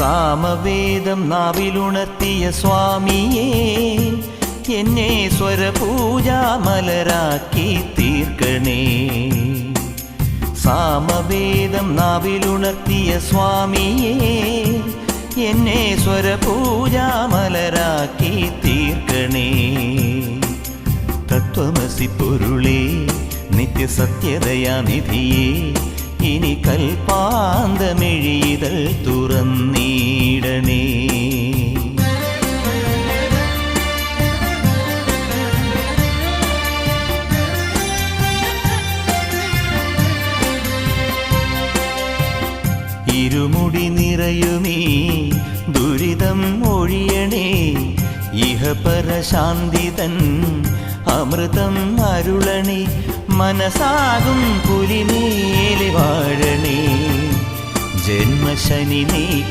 സാമവേദം നാവിലുണർത്തിയ സ്വാമിയേ, എന്നെ സ്വരപൂജാമലരാക്കി തീർക്കണേ. സാമവേദം നാവിലുണർത്തിയ സ്വാമിയേ, എന്നെ സ്വരപൂജാമലരാക്കി തീർക്കണേ. തത്വമസി പൊരുളേ, നിത്യസത്യദയാനിധിയേ, ഇനി കൽപ്പാന്തമിഴിതൾ തുറന്നീടണേ. ഇരുമുടി നിറയുമീ ദുരിതം ഒഴിയണേ. ഇഹപരശാന്തിതൻ അമൃതം അരുളണേ. മനസാകും പുലിമേലെ വാഴണേ. ജന്മശനി നീ